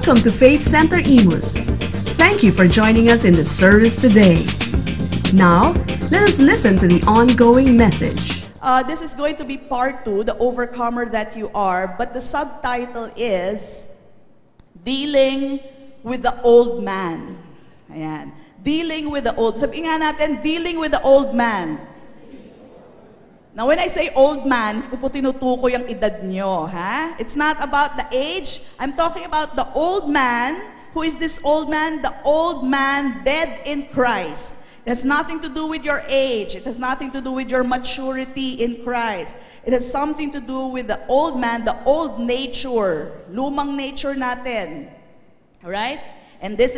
Welcome to Faith Center Imus. Thank you for joining us in the service today. Now, let us listen to the ongoing message. This is going to be part 2, the overcomer that you are, but the subtitle is Dealing with the Old Man. Ayan. Dealing with the old. Sabihin nga natin, dealing with the old man. Now, when I say old man, po tinutuko yung edad nyo, ha? It's not about the age. I'm talking about the old man. Who is this old man? The old man dead in Christ. It has nothing to do with your age. It has nothing to do with your maturity in Christ. It has something to do with the old man, the old nature. Lumang nature natin. Alright? And this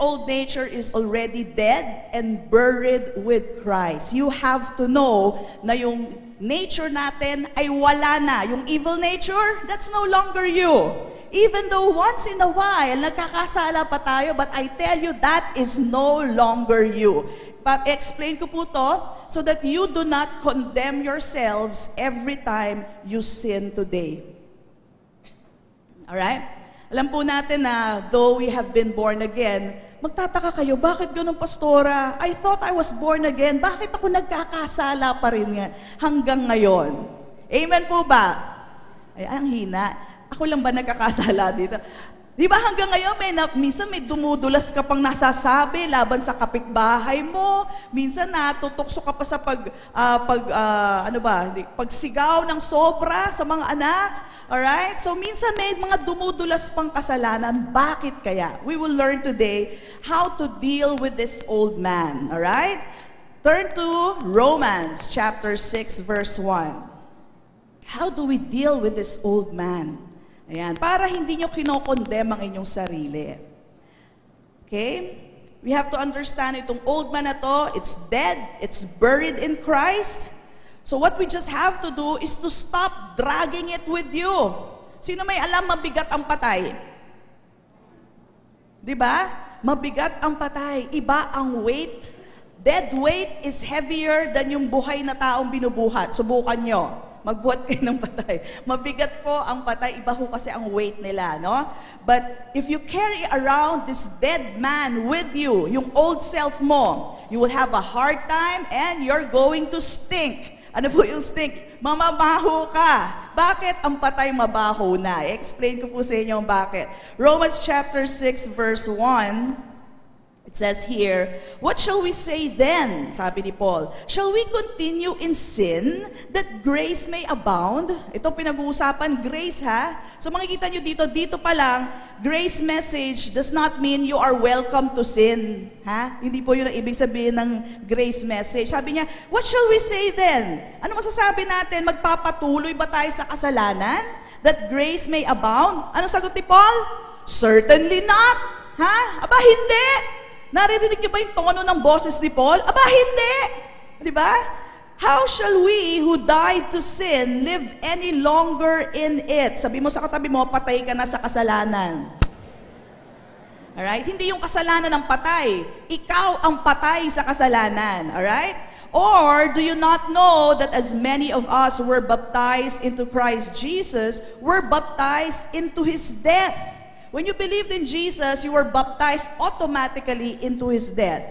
old nature is already dead and buried with Christ. You have to know na yung nature natin ay wala na. Yung evil nature, that's no longer you. Even though once in a while, nagkakasala pa tayo, but I tell you, that is no longer you. Explain ko po to so that you do not condemn yourselves every time you sin today. Alright? Alam po natin na though we have been born again, magtataka kayo, bakit ganun, pastora? I thought I was born again. Bakit ako nagkakasala pa rin nga hanggang ngayon? Amen po ba? Ay, ang hina. Ako lang ba nagkakasala dito? Di ba hanggang ngayon, minsan may dumudulas ka pang nasasabi laban sa kapitbahay mo. Minsan natutokso ka pa sa pagsigaw ng sobra sa mga anak. Alright? So, minsan may mga dumudulas pang kasalanan. Bakit kaya? We will learn today how to deal with this old man. Alright? Turn to Romans chapter 6 verse 1. How do we deal with this old man? Ayan. Para hindi nyo kinokondem ang inyong sarili. Okay? We have to understand itong old man na to, it's dead, it's buried in Christ. So what we just have to do is to stop dragging it with you. Sino may alam mabigat ang patay? Diba? Mabigat ang patay. Iba ang weight. Dead weight is heavier than yung buhay na taong binubuhat. Subukan nyo. Magbuhat kayo ng patay. Mabigat po ang patay. Iba ho kasi ang weight nila, no? But if you carry around this dead man with you, yung old self mo, you will have a hard time and you're going to stink. Ano po yung stink? Mamabaho ka. Bakit ang patay mabaho na? I-explain ko po sa inyo bakit. Romans chapter 6 verse 1, it says here, what shall we say then? Sabi ni Paul, shall we continue in sin that grace may abound? Ito pinag-uusapan, grace ha? So makikita nyo dito pa lang, grace message does not mean you are welcome to sin. Ha? Hindi po yun ang ibig sabihin ng grace message. Sabi niya, what shall we say then? Ano masasabi natin? Magpapatuloy ba tayo sa kasalanan? That grace may abound? Ano sagot ni Paul? Certainly not. Ha? Aba, hindi. Naririnig niyo ba yung tono ng boses ni Paul? Aba, hindi. Di ba? How shall we who died to sin live any longer in it? Sabi mo sa katabi mo, patay ka na sa kasalanan. Alright? Hindi yung kasalanan ng patay. Ikaw ang patay sa kasalanan. Alright? Or do you not know that as many of us were baptized into Christ Jesus, were baptized into His death? When you believed in Jesus, you were baptized automatically into His death.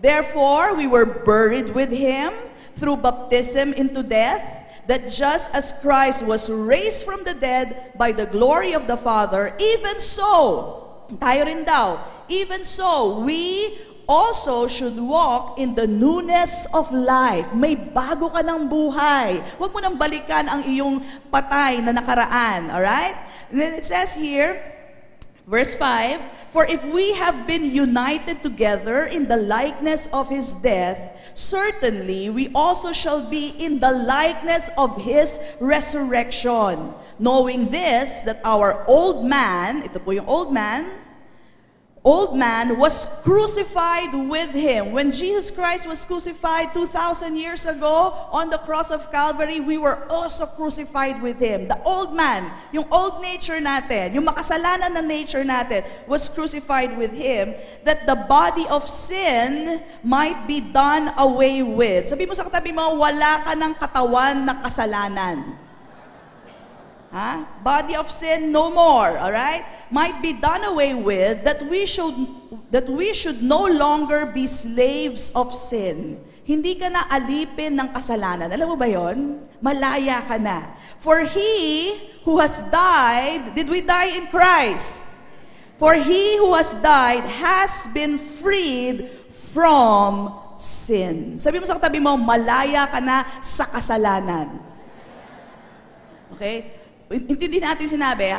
Therefore, we were buried with Him through baptism into death, that just as Christ was raised from the dead by the glory of the Father, even so, tayo rin daw, even so, we also should walk in the newness of life. May bago ka ng buhay. Huwag mo nang balikan ang iyong patay na nakaraan. Alright? And then it says here, verse 5, for if we have been united together in the likeness of His death, certainly we also shall be in the likeness of His resurrection. Knowing this, that our old man, ito po yung old man was crucified with Him. When Jesus Christ was crucified 2,000 years ago on the cross of Calvary, we were also crucified with Him. The old man, yung old nature natin, yung makasalanan na nature natin, was crucified with Him, that the body of sin might be done away with. Sabi mo sa katabi mo, wala ka ng katawan na kasalanan. Ha? Body of sin, no more. Alright? might be done away with, that we should no longer be slaves of sin. Hindi ka na alipin ng kasalanan. Alam mo ba yon? Malaya ka na. For he who has died, did we die in Christ? For he who has died has been freed from sin. Sabi mo sa katabi mo, malaya ka na sa kasalanan. Okay? Hindi natin sinabi,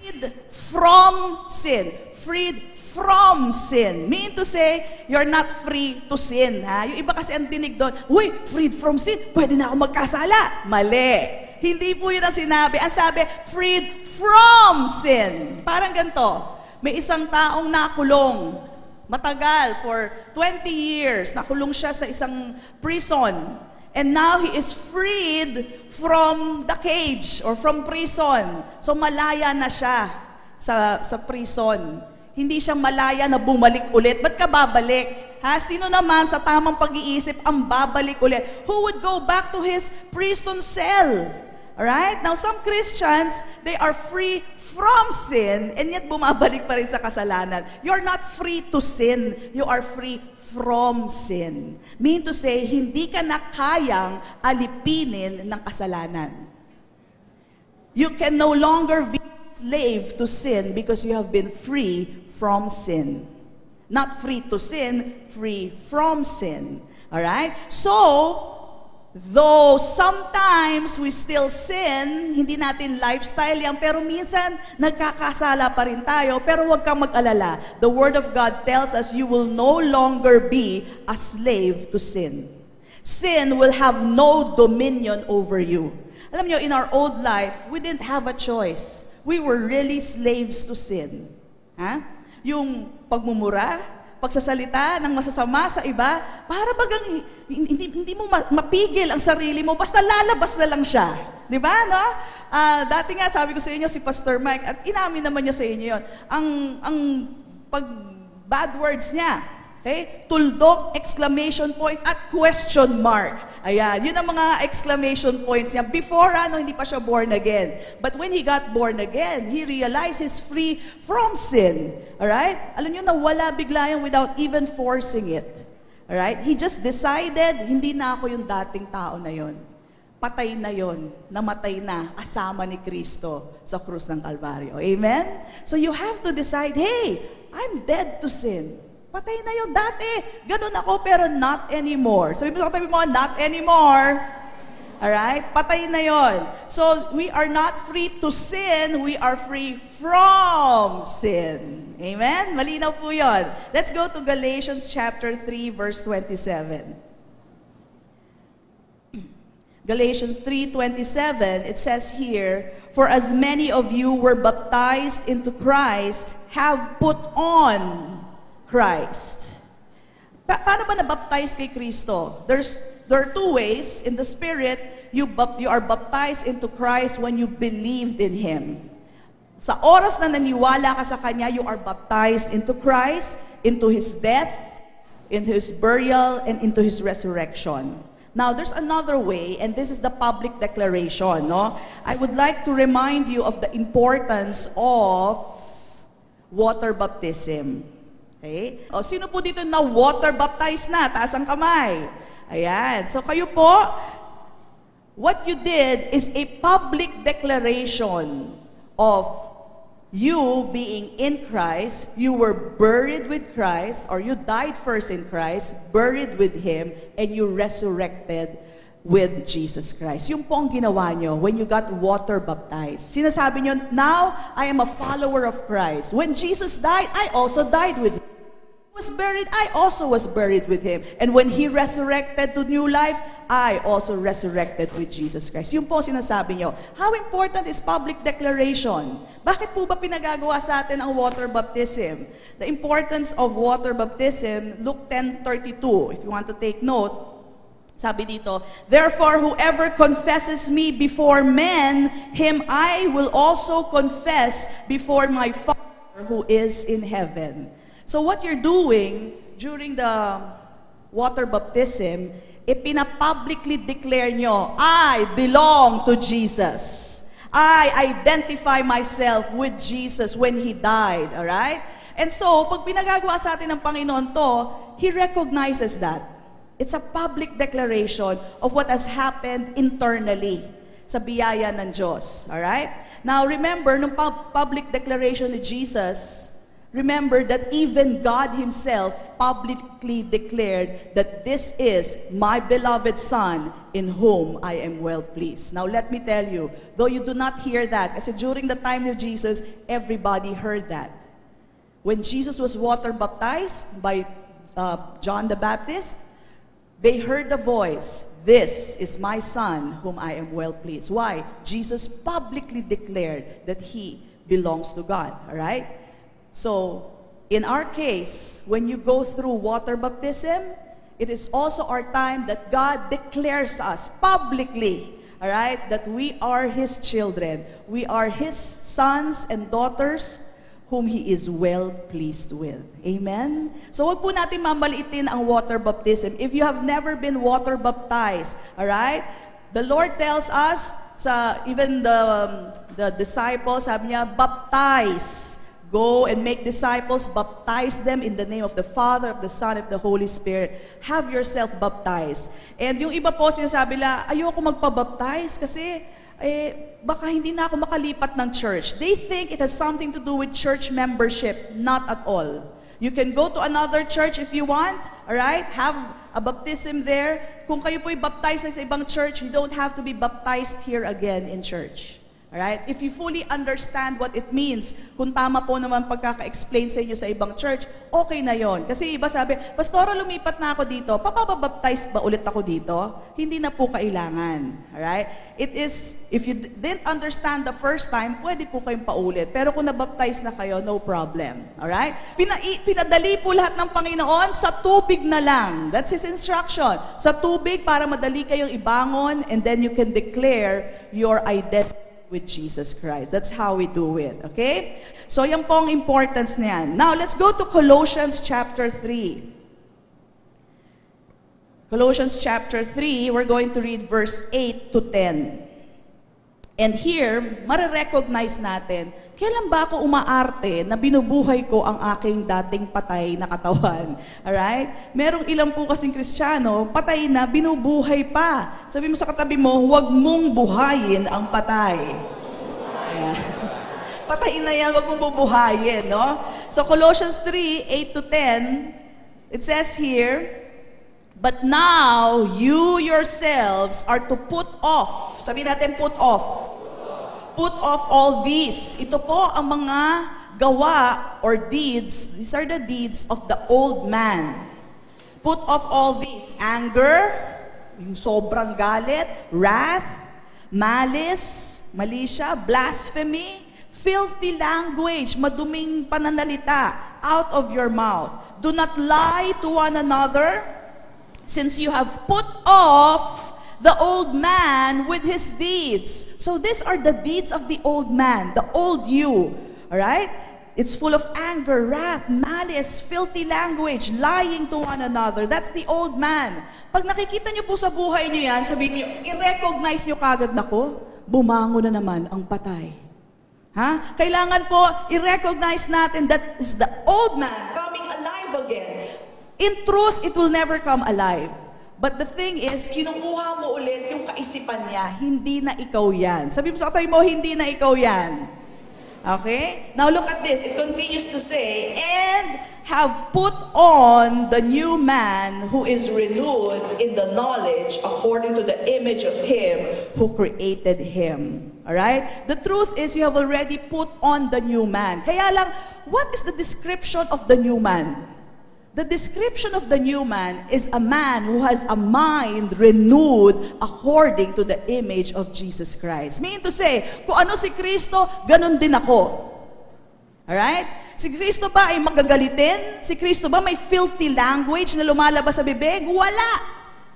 freed from sin. Freed from sin. Mean to say, you're not free to sin. Ha? Yung iba kasi ang tinig doon, uy, freed from sin, pwede na ako magkasala. Mali. Hindi po yun ang sinabi. Ang sabi, freed from sin. Parang ganito, may isang taong nakulong, matagal, for 20 years, nakulong siya sa isang prison. And now he is freed from the cage or from prison. So malaya na siya sa prison. Hindi siya malaya na bumalik ulit. Ba't ka babalik? Ha? Sino naman sa tamang pag-iisip ang babalik ulit? Who would go back to his prison cell? Alright? Now, some Christians, they are free from sin and yet bumabalik pa rin sa kasalanan. You're not free to sin. You are free from sin. Mean to say, hindi ka na kayang alipinin ng kasalanan. You can no longer be slave to sin because you have been free from sin. Not free to sin, free from sin. Alright? So, though sometimes we still sin, hindi natin lifestyle yan, pero minsan nagkakasala pa rin tayo, pero huwag kang mag-alala. The Word of God tells us you will no longer be a slave to sin. Sin will have no dominion over you. Alam nyo, in our old life, we didn't have a choice. We were really slaves to sin. Ha? Yung pagmumura, pagsasalita ng masasama sa iba, para bagang hindi mo mapigil ang sarili mo, basta lalabas na lang siya. Di ba, no? Dati nga, sabi ko sa inyo, si Pastor Mike, at inamin naman niya sa inyo yun, ang pag bad words niya, okay? Tuldok, exclamation point, at question mark. Ayan, yun ang mga exclamation points niya. Before, hindi pa siya born again. But when he got born again, he realized he's free from sin. Alright? Alam niyo, nawala bigla yan without even forcing it. Alright? He just decided, hindi na ako yung dating tao na yon. Patay na yon. Namatay na kasama ni Kristo sa krus ng Kalbaryo. Amen? So you have to decide, hey, I'm dead to sin. Patay na yun dati. Ganun ako, pero not anymore. Sabi mo sa katabi mo, not anymore. Alright? Patay na yun. So, we are not free to sin. We are free from sin. Amen? Malinaw po yun. Let's go to Galatians chapter 3, verse 27. Galatians 3:27, it says here, "For as many of you were baptized into Christ, have put on Christ." Paano ba nabaptize kay Kristo? There are two ways. In the Spirit, you are baptized into Christ when you believed in Him. Sa oras na naniwala ka sa Kanya, you are baptized into Christ, into His death, into His burial, and into His resurrection. Now, there's another way, and this is the public declaration. No? I would like to remind you of the importance of water baptism. Okay? O, sino po dito na water baptized na? Taas ang kamay. Ayan. So kayo po, what you did is a public declaration of you being in Christ. You were buried with Christ, or you died first in Christ, buried with Him, and you resurrected with Jesus Christ. Yung po ang ginawa nyo when you got water baptized. Sinasabi nyo, now I am a follower of Christ. When Jesus died, I also died with Him. Was buried, I also was buried with Him. And when He resurrected to new life, I also resurrected with Jesus Christ. Yung po sinasabi nyo. How important is public declaration? Bakit po ba pinagagawa sa atin ang water baptism? The importance of water baptism, Luke 10:32, if you want to take note, sabi dito, "Therefore, whoever confesses me before men, him I will also confess before my Father who is in heaven." So what you're doing during the water baptism, ipinapublicly declare nyo, I belong to Jesus. I identify myself with Jesus when He died, all right? And so, pag pinagagawa sa atin ng Panginoon to, He recognizes that. It's a public declaration of what has happened internally sa biyaya ng Diyos, all right? Now, remember, nung public declaration ni Jesus, remember that even God Himself publicly declared that this is my beloved Son in whom I am well pleased. Now let me tell you, though you do not hear that, kasi during the time of Jesus, everybody heard that. When Jesus was water baptized by John the Baptist, they heard the voice, "This is my Son whom I am well pleased." Why? Jesus publicly declared that He belongs to God, all right? So, in our case, when you go through water baptism, it is also our time that God declares us publicly, all right, that we are His children. We are His sons and daughters whom He is well pleased with. Amen? So, wag po natin mamaliitin ang water baptism. If you have never been water baptized, all right, the Lord tells us, even the disciples, sabi niya, baptize. Go and make disciples, baptize them in the name of the Father, of the Son, of the Holy Spirit. Have yourself baptized. And yung iba po sinasabi nila, ayoko magpabaptize kasi baka hindi na ako makalipat ng church. They think it has something to do with church membership. Not at all. You can go to another church if you want, alright? Have a baptism there. Kung kayo po'y baptized sa ibang church, you don't have to be baptized here again in church. Alright? If you fully understand what it means, kung tama po naman pagkaka-explain sa inyo sa ibang church, okay na yon. Kasi iba sabi, Pastora, lumipat na ako dito, papabaptize ba ulit ako dito? Hindi na po kailangan. Alright? It is, if you didn't understand the first time, pwede po kayong paulit. Pero kung nabaptize na kayo, no problem. Alright? Pinadali po lahat ng Panginoon sa tubig na lang. That's His instruction. Sa tubig para madali kayong ibangon and then you can declare your identity with Jesus Christ. That's how we do it. Okay? So, yan po ang importance niyan. Now, let's go to Colossians chapter 3. Colossians chapter 3, we're going to read verse 8 to 10. And here, marirecognize natin, kailan ba ako umaarte na binubuhay ko ang aking dating patay na katawan? Alright? Merong ilang po kasing Kristiyano, patay na, binubuhay pa. Sabi mo sa katabi mo, huwag mong buhayin ang patay. Yeah. Patay na yan, huwag mong bubuhayin, no? So Colossians 3, 8 to 10, it says here, but now, you yourselves are to put off. Sabihin natin, put off. Put off all these. Ito po ang mga gawa or deeds. These are the deeds of the old man. Put off all these. Anger, yung sobrang galit, wrath, malice, malisya, blasphemy, filthy language, maduming pananalita, out of your mouth. Do not lie to one another, since you have put off the old man with his deeds. So these are the deeds of the old man, the old you. Alright? It's full of anger, wrath, malice, filthy language, lying to one another. That's the old man. Pag nakikita niyo po sa buhay niyo yan, sabihin niyo, i-recognize niyo kagad, nako, bumango na naman ang patay. Ha? Kailangan po i-recognize natin that is the old man coming alive again. In truth, it will never come alive. But the thing is, kinukuha mo ulit yung kaisipan niya, hindi na ikaw yan. Sabi mo sa katabi mo, hindi na ikaw yan. Okay? Now look at this. It continues to say, and have put on the new man who is renewed in the knowledge according to the image of him who created him. Alright? The truth is, you have already put on the new man. Kaya lang, what is the description of the new man? The description of the new man is a man who has a mind renewed according to the image of Jesus Christ. Meaning to say, kung ano si Kristo, ganun din ako. Alright? Si Kristo ba ay magagalitin? Si Kristo ba may filthy language na lumalabas sa bibig? Wala.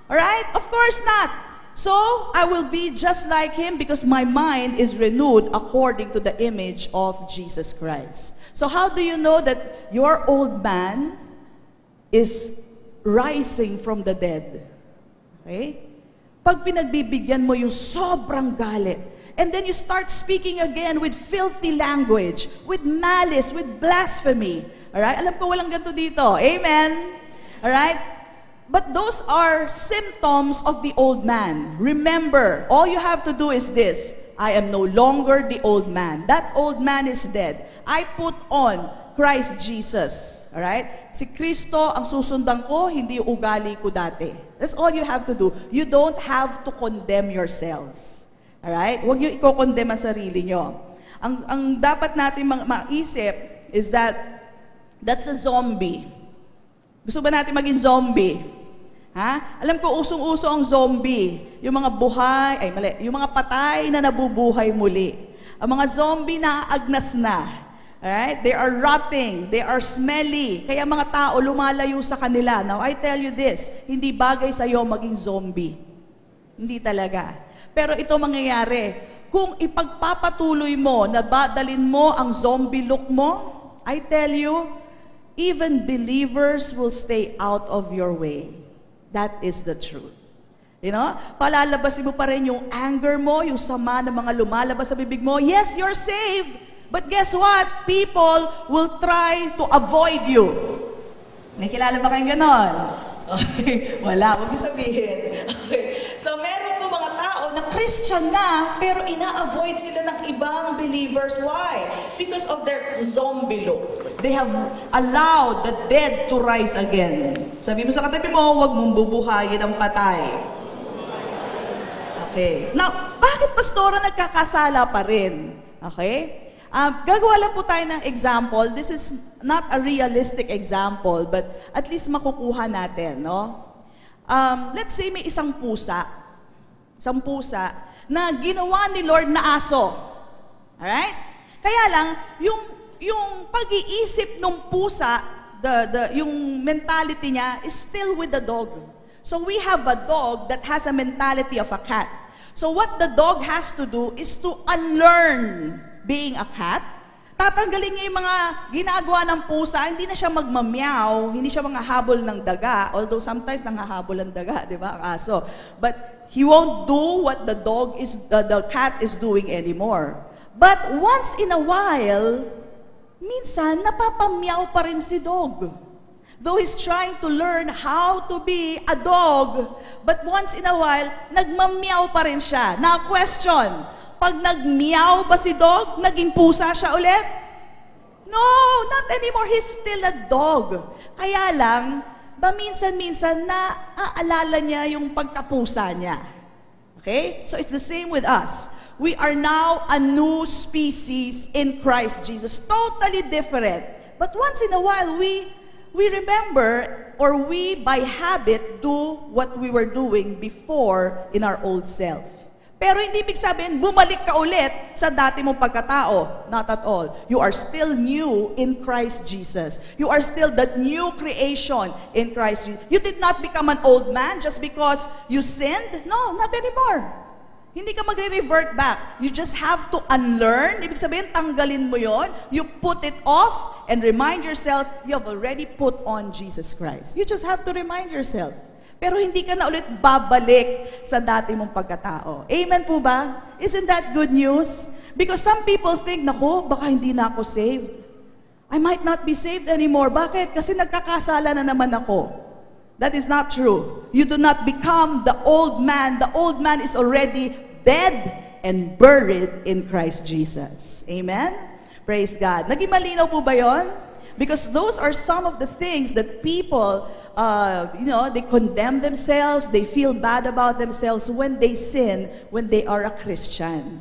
Alright? Of course not. So, I will be just like Him because my mind is renewed according to the image of Jesus Christ. So, how do you know that your old man is rising from the dead? Okay? Pag pinagbibigyan mo yung sobrang galit, And then you start speaking again with filthy language, with malice, with blasphemy. Alright? Alam ko walang ganito dito. Amen? Alright? But those are symptoms of the old man. Remember, all you have to do is this. I am no longer the old man. That old man is dead. I put on Christ Jesus. Alright? Si Kristo ang susundan ko, hindi yung ugali ko dati. That's all you have to do. You don't have to condemn yourselves. Alright? Huwag niyo i-condemn ang sarili niyo. Ang dapat natin maisip is that's a zombie. Gusto ba natin maging zombie? Ha? Alam ko, usong-uso ang zombie. Yung mga yung mga patay na nabubuhay muli. Ang mga zombie na agnas na. Alright? They are rotting. They are smelly. Kaya mga tao lumalayo sa kanila. Now, I tell you this, hindi bagay sa'yo maging zombie. Hindi talaga. Pero ito mangyayari. Kung ipagpapatuloy mo, nadadalin mo ang zombie look mo, I tell you, even believers will stay out of your way. That is the truth. You know? Palalabasin mo pa rin yung anger mo, yung sama ng mga lumalabas sa bibig mo. Yes, you're saved. But guess what? People will try to avoid you. Nakilala ba kayong ganon? Okay. Wala, huwag niyo sabihin. Okay. So meron po mga tao na Christian na, pero ina-avoid sila ng ibang believers. Why? Because of their zombie look. They have allowed the dead to rise again. Sabi mo sa katabi mo, huwag mong bubuhayin ang patay. Okay. Now, bakit pastora nagkakasala pa rin? Okay? Gagawa lang po tayo ng example. This is not a realistic example, but at least makukuha natin, no? Let's say may isang pusa na ginawa ni Lord na aso. Alright? Kaya lang, yung pag-iisip ng pusa, yung mentality niya is still with the dog. So we have a dog that has a mentality of a cat. So what the dog has to do is to unlearn being a cat. Tatanggalin niya yung mga ginagawa ng pusa, hindi na siya magmamyaw, hindi siya manghahabol ng daga, although sometimes nanghahabol ng daga, di ba, ang aso. But he won't do what the cat is doing anymore. But once in a while, minsan napapamyaw pa rin si dog. Though he's trying to learn how to be a dog, but once in a while, nagmamyaw pa rin siya. Now, question, pag nagmeow ba si dog, naging pusa siya ulit? No, not anymore. He's still a dog. Kaya lang, minsan-minsan naaalala niya yung pagkapusa niya. Okay? So it's the same with us. We are now a new species in Christ Jesus. Totally different. But once in a while, we remember, or we by habit do what we were doing before in our old self. Pero hindi ibig sabihin, bumalik ka ulit sa dati mong pagkatao. Not at all. You are still new in Christ Jesus. You are still that new creation in Christ Jesus. You did not become an old man just because you sinned. No, not anymore. Hindi ka magre-revert back. You just have to unlearn. Ibig sabihin, tanggalin mo yon. You put it off and remind yourself, you have already put on Jesus Christ. You just have to remind yourself. Pero hindi ka na ulit babalik sa dati mong pagkatao. Amen po ba? Isn't that good news? Because some people think, naku, baka hindi na ako saved. I might not be saved anymore. Bakit? Kasi nagkakasala na naman ako. That is not true. You do not become the old man. The old man is already dead and buried in Christ Jesus. Amen? Praise God. Naging malinaw po ba yun? Because those are some of the things that people they condemn themselves, they feel bad about themselves when they sin, when they are a Christian.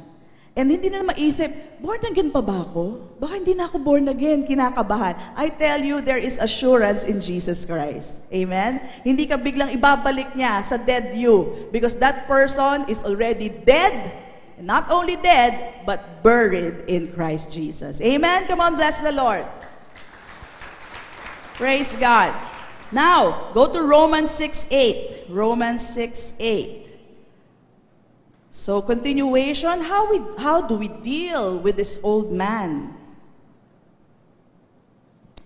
And hindi na maisip, born again pa ba ako? Baka hindi na ako born again, kinakabahan. I tell you, there is assurance in Jesus Christ. Amen? Hindi ka biglang ibabalik niya sa dead you, because that person is already dead, and not only dead, but buried in Christ Jesus. Amen? Come on, bless the Lord. Praise God. Now, go to Romans 6:8. Romans 6:8. So, continuation, how do we deal with this old man?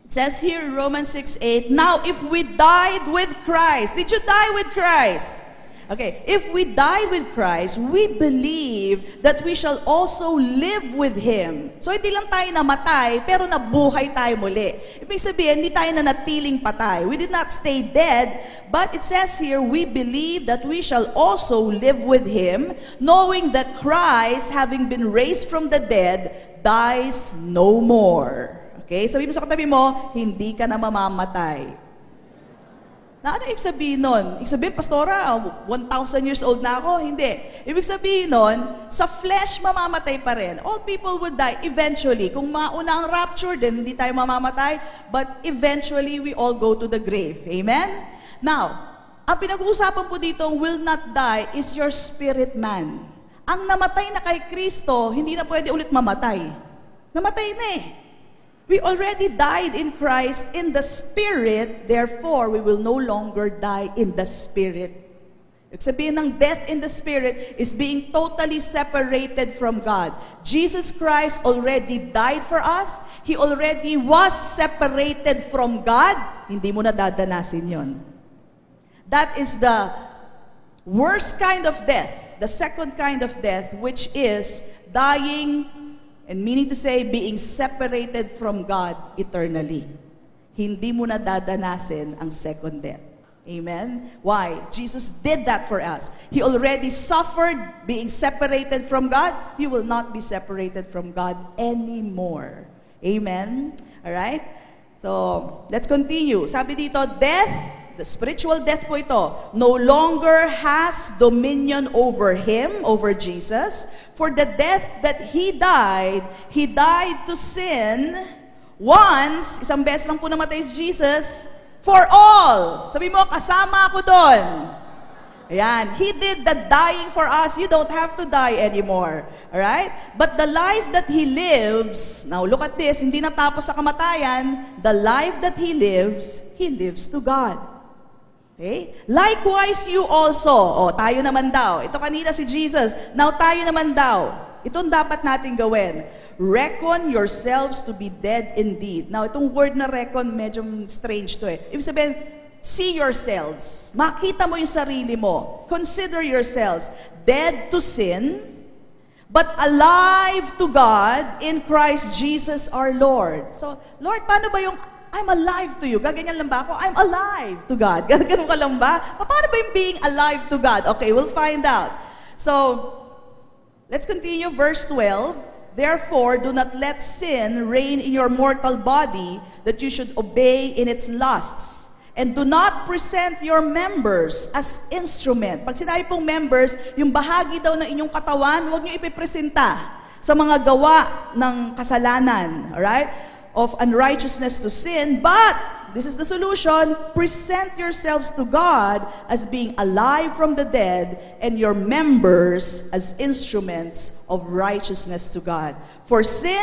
It says here in Romans 6:8, now if we died with Christ, did you die with Christ? Okay, if we die with Christ, we believe that we shall also live with Him. So hindi lang tayo namatay, pero nabuhay tayo muli. Ibig sabihin, hindi tayo nanatiling patay. We did not stay dead, but it says here, we believe that we shall also live with Him, knowing that Christ, having been raised from the dead, dies no more. Okay, sabi mo sa katabi mo, hindi ka na mamamatay. Na ano ibig sabihin nun? Ibig sabihin, Pastora, 1,000 years old na ako? Hindi. Ibig sabihin nun, sa flesh mamamatay pa rin. All people would die eventually. Kung mauna ang rapture, then hindi tayo mamamatay. But eventually, we all go to the grave. Amen? Now, ang pinag-uusapan po dito, will not die, is your spirit man. Ang namatay na kay Kristo, hindi na pwede ulit mamatay. Namatay na eh. We already died in Christ in the Spirit, therefore, we will no longer die in the Spirit. Ibig sabihin ng death in the Spirit is being totally separated from God. Jesus Christ already died for us. He already was separated from God. Hindi mo na dadanasin yon. That is the worst kind of death. The second kind of death, which is dying, and meaning to say, being separated from God eternally. Hindi mo na dadanasin ang second death. Amen? Why? Jesus did that for us. He already suffered being separated from God. You will not be separated from God anymore. Amen? Alright? So, let's continue. Sabi dito, death, the spiritual death po ito, no longer has dominion over him, over Jesus. For the death that He died to sin once, isang beses lang po namatay si Jesus, for all. Sabi mo, kasama ako doon. Ayan, He did the dying for us. You don't have to die anymore. Alright? But the life that He lives, now look at this, hindi natapos sa kamatayan, the life that He lives to God. Okay? Likewise, you also. O, tayo naman daw. Ito kanina si Jesus. Now, tayo naman daw. Itong dapat natin gawin. Reckon yourselves to be dead indeed. Now, itong word na reckon, medyo strange to eh. Ibig sabihin, see yourselves. Makita mo yung sarili mo. Consider yourselves dead to sin, but alive to God in Christ Jesus our Lord. So, Lord, paano ba yung I'm alive to you? Gaganyan lang ba ako? I'm alive to God. Ganun ka lang ba? Paano ba yung being alive to God? Okay, we'll find out. So, let's continue verse 12. Therefore, do not let sin reign in your mortal body, that you should obey in its lusts. And do not present your members as instrument. Pag sinabi pong members, yung bahagi daw ng inyong katawan, huwag nyo ipipresenta sa mga gawa ng kasalanan. Alright? Of unrighteousness to sin, but this is the solution, present yourselves to God as being alive from the dead, and your members as instruments of righteousness to God. For sin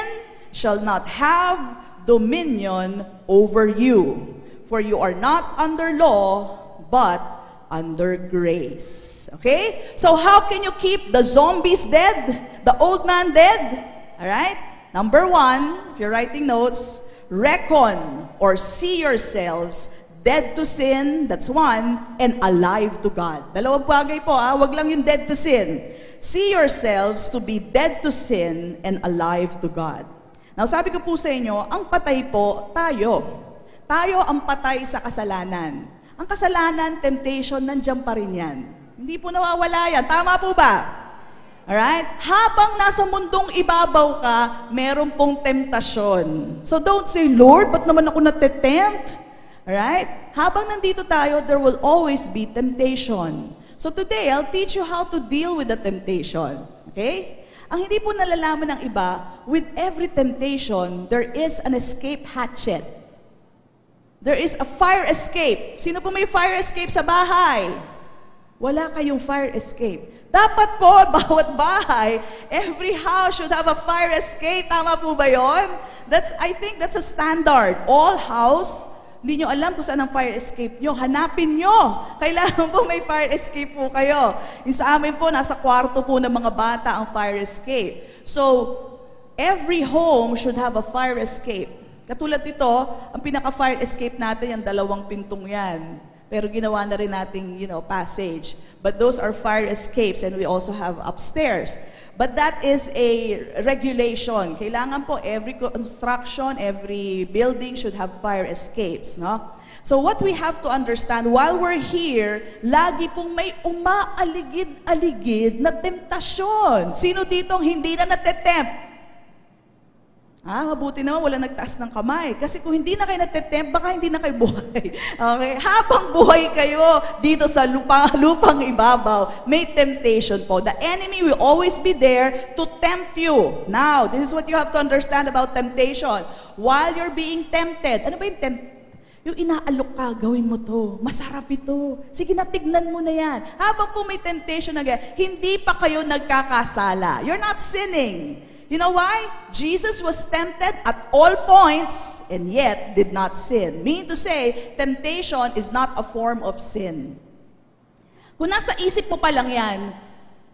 shall not have dominion over you, for you are not under law, but under grace. Okay? So how can you keep the zombies dead? The old man dead? Alright? Number 1, if you're writing notes, reckon or see yourselves dead to sin, that's 1, and alive to God. Dalawang bagay po, wag lang yung dead to sin. See yourselves to be dead to sin and alive to God. Now, sabi ko po sa inyo, ang patay po, tayo. Tayo ang patay sa kasalanan. Ang kasalanan, temptation, nandiyan pa rin yan. Hindi po nawawala yan. Tama po ba? Alright? Habang nasa mundong ibabaw ka, meron pong temptasyon. So don't say, Lord, ba't naman ako nate-tempt? Alright? Habang nandito tayo, there will always be temptation. So today, I'll teach you how to deal with the temptation. Okay? Ang hindi po nalalaman ng iba, with every temptation, there is an escape hatchet. There is a fire escape. Sino po may fire escape sa bahay? Wala kayong fire escape. Dapat po, bawat bahay, every house should have a fire escape. Tama po ba yun? I think that's a standard. All house, hindi nyo alam kung saan ang fire escape nyo. Hanapin nyo. Kailangan po may fire escape po kayo. Yung sa amin po, nasa kwarto po ng mga bata ang fire escape. So, every home should have a fire escape. Katulad nito, ang pinaka-fire escape natin, yung 2 pintong yan. Pero ginawa na rin nating, passage. But those are fire escapes and we also have upstairs. But that is a regulation. Kailangan po every construction, every building should have fire escapes, no? So what we have to understand, while we're here, lagi pong may umaaligid-aligid na temptasyon. Sino ditong hindi na natetempt? Mabuti naman wala nagtaas ng kamay. Kasi kung hindi na kayo natetempt, baka hindi na kayo buhay. Okay? Habang buhay kayo dito sa lupang ibabaw, may temptation po. The enemy will always be there to tempt you. Now, this is what you have to understand about temptation. While you're being tempted, ano ba yung yung inaalok ka, gawin mo to. Masarap ito. Sige na, tignan mo na yan. Habang po may temptation na ganyan, hindi pa kayo nagkakasala. You're not sinning. You know why? Jesus was tempted at all points and yet did not sin. Meaning to say, temptation is not a form of sin. Kung nasa isip mo pa lang yan,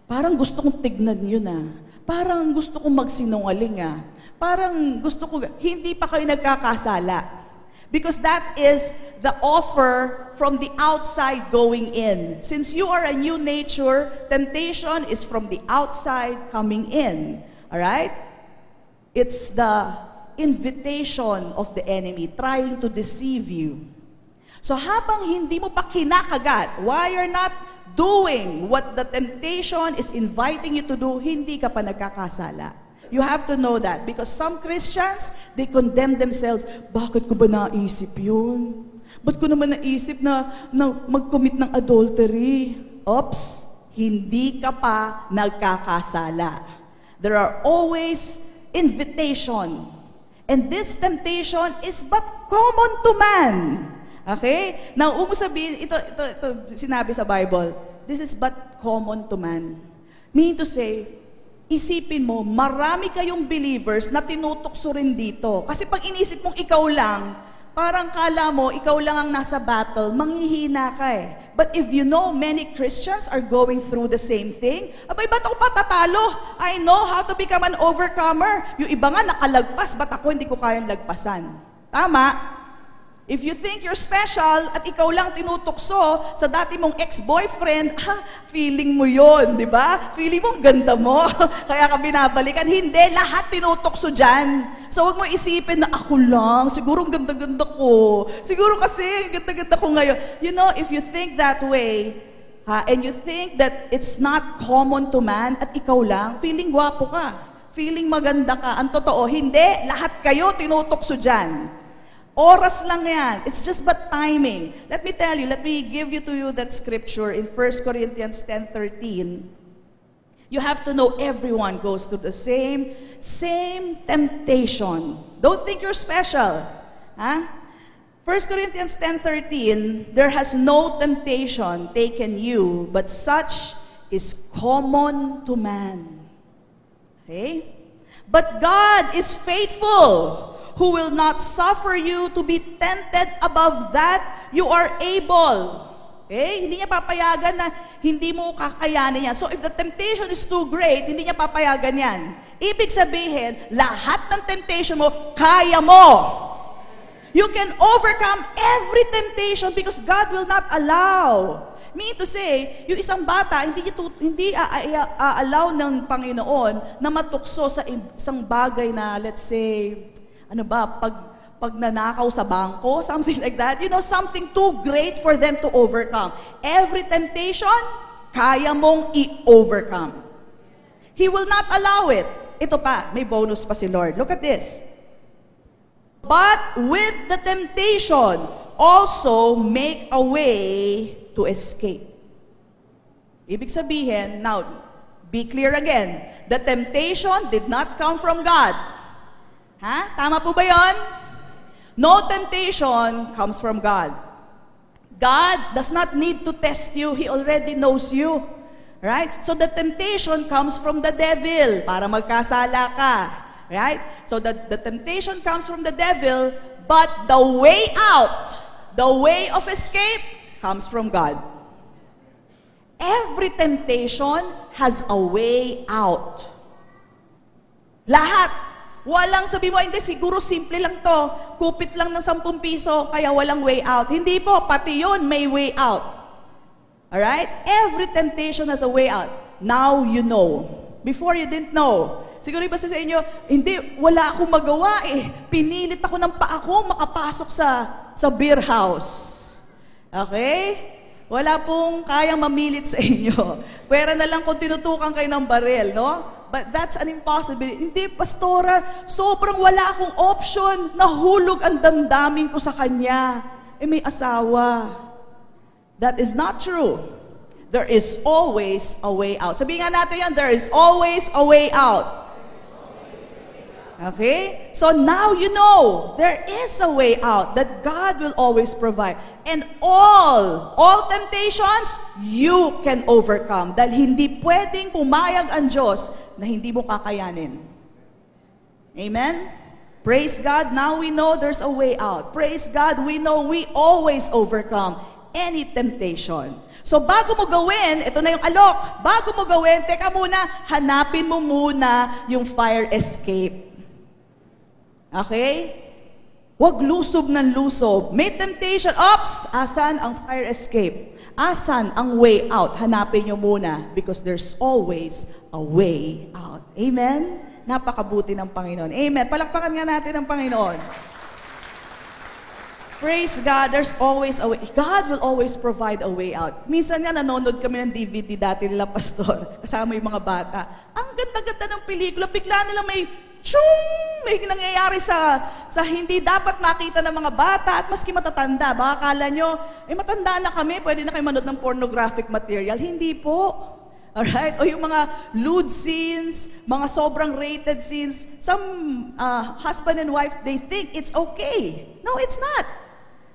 parang gusto kong tignan yun Parang gusto kong magsinungaling Parang gusto ko, hindi pa kayo nagkakasala. Because that is the offer from the outside going in. Since you are a new nature, temptation is from the outside coming in. Alright? It's the invitation of the enemy trying to deceive you. So habang hindi mo pa kinakagat, why you're not doing what the temptation is inviting you to do, hindi ka pa nagkakasala. You have to know that because some Christians, they condemn themselves. Bakit ko ba naisip yun? Ba't ko naman naisip na mag-commit ng adultery? Oops, hindi ka pa nagkakasala. There are always invitation. And this temptation is but common to man. Okay? Now, sabihin, ito sinabi sa Bible, this is but common to man. Meaning to say, isipin mo, marami kayong believers na tinutokso rin dito. Kasi pag inisip mong ikaw lang, parang kala mo, ikaw lang ang nasa battle, manghihina ka But if you know many Christians are going through the same thing, abay, ba't ako patatalo? I know how to become an overcomer. Yung iba nga nakalagpas, ba't ako hindi ko kayang lagpasan? Tama? If you think you're special at ikaw lang tinutokso sa dati mong ex-boyfriend, feeling mo yon, di ba? Feeling mo ganda mo, kaya ka binabalikan. Hindi, lahat tinutokso dyan. So wag mo isipin na ako lang, siguro ganda-ganda ko. Siguro kasi ganda-ganda ko ngayon. You know, if you think that way, and you think that it's not common to man at ikaw lang, feeling gwapo ka, feeling maganda ka. Ang totoo, hindi, lahat kayo tinutokso dyan. Oras lang yan. It's just but timing. Let me tell you, let me give to you that scripture in 1 Corinthians 10:13. You have to know everyone goes through the same temptation. Don't think you're special. 1 Corinthians 10:13, there has no temptation taken you, but such is common to man. Okay? But God is faithful, who will not suffer you to be tempted above that you are able. Okay? Hindi niya papayagan na hindi mo kakayanin yan. So if the temptation is too great, hindi niya papayagan yan. Ibig sabihin, lahat ng temptation mo, kaya mo. You can overcome every temptation because God will not allow. Meaning to say, yung isang bata, hindi allow ng Panginoon na matukso sa isang bagay na, let's say, pag nanakaw sa bangko, something like that. You know, something too great for them to overcome. Every temptation, kaya mong i-overcome. He will not allow it. Ito pa, may bonus pa si Lord. Look at this. But with the temptation, also make a way to escape. Ibig sabihin, now, be clear again. The temptation did not come from God. Tama po ba yun? No temptation comes from God. God does not need to test you. He already knows you. Right? So the temptation comes from the devil para magkasala ka. Right? So the temptation comes from the devil, but the way out, the way of escape, comes from God. Every temptation has a way out. Lahat. Walang sabi mo, hindi, siguro simple lang to. Kupit lang ng 10 piso, kaya walang way out. Hindi po, pati yun may way out. Alright? Every temptation has a way out. Now you know. Before you didn't know. Siguro iba sa inyo, hindi, wala akong magawa eh. Pinilit ako ng paa ko makapasok sa beer house. Okay? Wala pong kayang mamilit sa inyo. Pwera na lang kung tinutukan kayo ng baril, no? But that's an impossibility. Hindi, pastora, sobrang wala akong option. Nahulog ang damdamin ko sa kanya. Eh, may asawa. That is not true. There is always a way out. Sabihin nga natin yan, there is always a way out. Okay? So now you know, there is a way out that God will always provide. And all temptations, you can overcome. Dahil hindi pwedeng pumayag ang Diyos na hindi mo kakayanin. Amen? Praise God, now we know there's a way out. Praise God, we know we always overcome any temptation. So bago mo gawin, ito na yung alok, bago mo gawin, teka muna, hanapin mo muna yung fire escape. Okay? Huwag lusob ng lusob. May temptation. Ops! Asan ang fire escape? Asan ang way out? Hanapin nyo muna because there's always a way out. Amen? Napakabuti ng Panginoon. Amen. Palakpakan nga natin ang Panginoon. Praise God, there's always a way. God will always provide a way out. Minsan nga nanonood kami ng DVD dati nila, Pastor, kasama yung mga bata. Ang ganda-ganda ng pelikula, bigla nila may may nangyayari sa hindi dapat makita ng mga bata at maski matatanda. Baka akala nyo, matanda na kami, pwede na kayo manood ng pornographic material. Hindi po. Alright? O yung mga lewd scenes, mga sobrang rated scenes. Some husband and wife, they think it's okay. No, it's not.